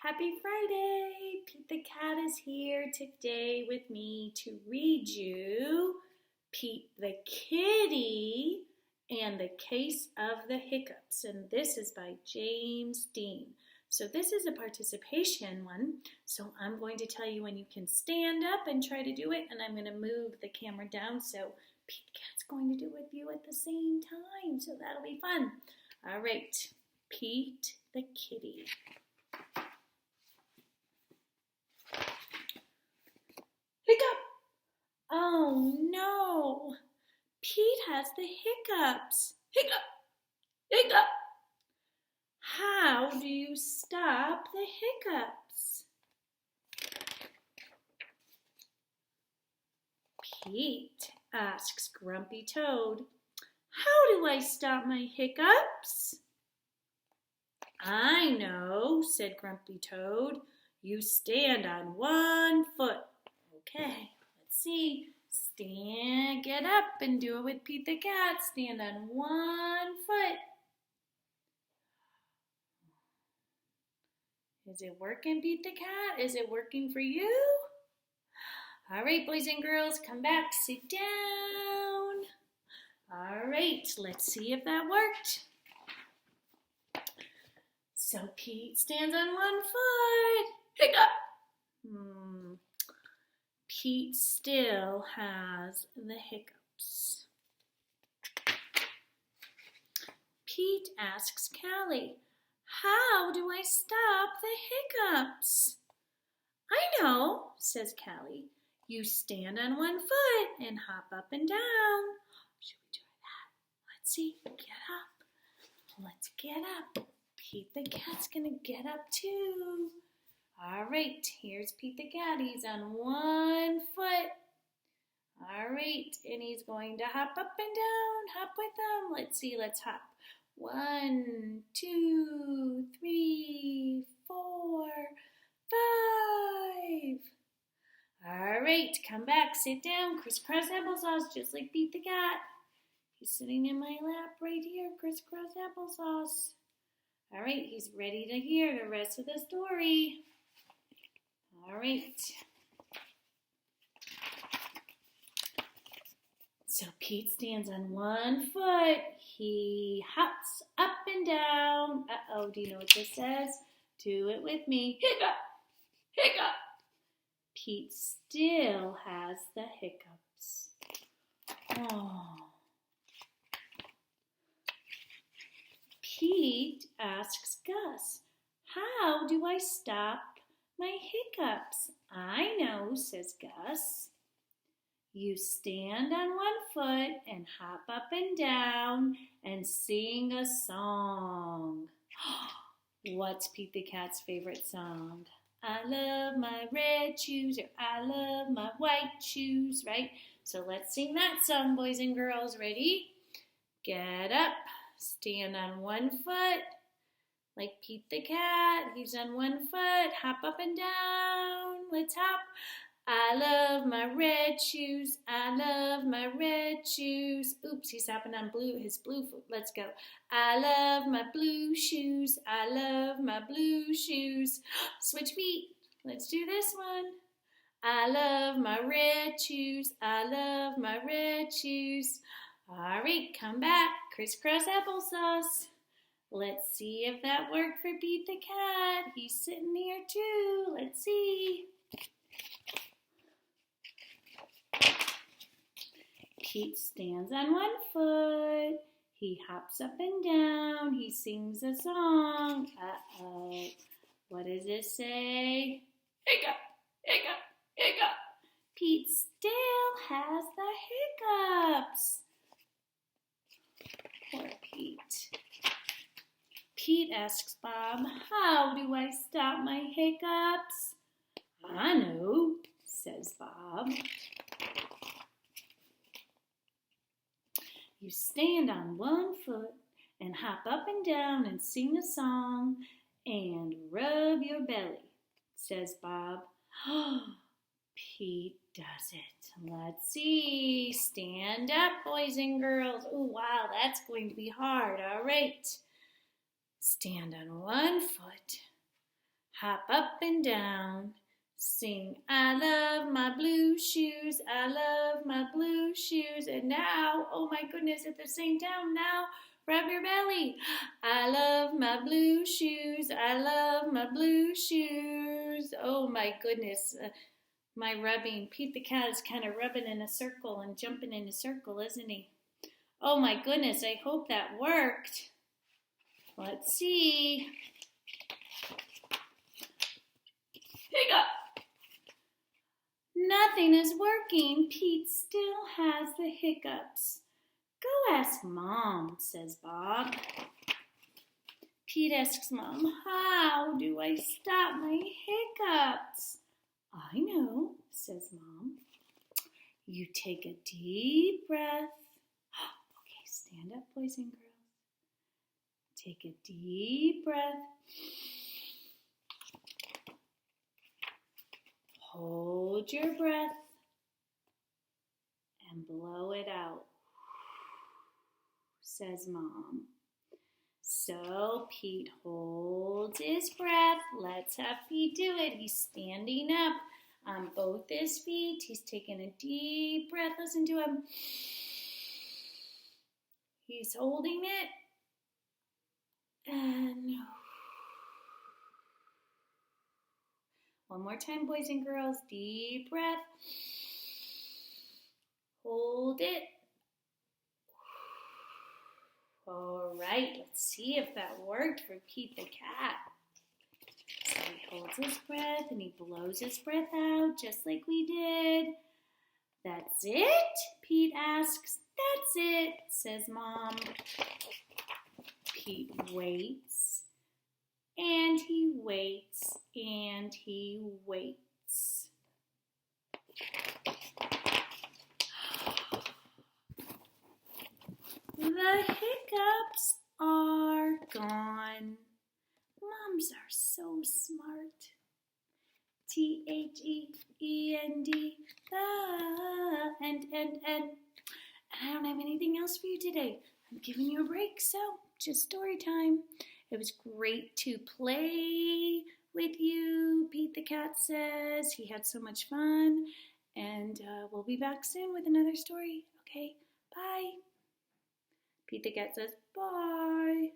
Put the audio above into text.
Happy Friday! Pete the Cat is here today with me to read you Pete the Kitty and the Case of the Hiccups. And this is by James Dean. So this is a participation one. So I'm going to tell you when you can stand up and try to do it. And I'm going to move the camera down so Pete the Cat's going to do it with you at the same time. So that'll be fun. All right, Pete the Kitty. Hiccup! Oh no! Pete has the hiccups. Hiccup! Hiccup! How do you stop the hiccups? Pete asks Grumpy Toad, how do I stop my hiccups? I know, said Grumpy Toad. You stand on one foot. Okay, let's see. Get up and do it with Pete the Cat. Stand on one foot. Is it working, Pete the Cat? Is it working for you? All right, boys and girls, come back, sit down. All right, let's see if that worked. So Pete stands on one foot. Hiccup! Pete still has the hiccups. Pete asks Callie, how do I stop the hiccups? I know, says Callie. You stand on one foot and hop up and down. Should we try that? Let's see. Get up. Let's get up. Pete the Cat's going to get up too. All right, here's Pete the Cat. He's on one foot. All right, and he's going to hop up and down. Hop with them. Let's see, let's hop. 1, 2, 3, 4, 5. All right, come back, sit down. Crisscross applesauce, just like Pete the Cat. He's sitting in my lap right here, crisscross applesauce. All right, he's ready to hear the rest of the story. All right. So Pete stands on one foot. He hops up and down. Uh-oh, do you know what this says? Do it with me. Hiccup! Hiccup! Pete still has the hiccups. Oh. Pete asks Gus, how do I stop my hiccups? I know, says Gus. You stand on one foot and hop up and down and sing a song. What's Pete the Cat's favorite song? I love my red shoes, or I love my white shoes, right? So let's sing that song, boys and girls. Ready? Get up, stand on one foot. Like Pete the Cat, he's on one foot. Hop up and down. Let's hop. I love my red shoes. I love my red shoes. Oops, he's hopping on his blue foot. Let's go. I love my blue shoes. I love my blue shoes. Switch feet. Let's do this one. I love my red shoes. I love my red shoes. All right, come back. Crisscross applesauce. Let's see if that worked for Pete the Cat. He's sitting here too. Let's see. Pete stands on one foot. He hops up and down. He sings a song. Uh-oh. What does it say? Hiccup, hiccup, hiccup. Pete still has the hiccups. Poor Pete. Pete asks Bob, how do I stop my hiccups? I know, says Bob. You stand on one foot and hop up and down and sing a song and rub your belly, says Bob. Pete does it. Let's see. Stand up, boys and girls. Oh, wow, that's going to be hard. All right. Stand on one foot. Hop up and down. Sing, I love my blue shoes, I love my blue shoes. And now, oh my goodness, at the same time, now rub your belly. I love my blue shoes, I love my blue shoes. Oh my goodness, my rubbing. Pete the cat is kind of rubbing in a circle and jumping in a circle, isn't he? Oh my goodness, I hope that worked. Let's see. Hiccup! Nothing is working. Pete still has the hiccups. Go ask Mom, says Bob. Pete asks Mom, how do I stop my hiccups? I know, says Mom. You take a deep breath. Okay, stand up, boys and girls. Take a deep breath. Hold your breath and blow it out, says Mom. So Pete holds his breath. Let's have Pete do it. He's standing up on both his feet. He's taking a deep breath. Listen to him. He's holding it. And one more time, boys and girls. Deep breath. Hold it. All right, let's see if that worked for Pete the cat. So he holds his breath and he blows his breath out just like we did. That's it? Pete asks. That's it, says Mom. Pete waits, and he waits, and he waits. The hiccups are gone. Moms are so smart. T-H-E-E-N-D, and. And I don't have anything else for you today. I'm giving you a break, so just story time. It was great to play with you, Pete the cat says. He had so much fun, and we'll be back soon with another story. Okay, bye. Pete the cat says, bye.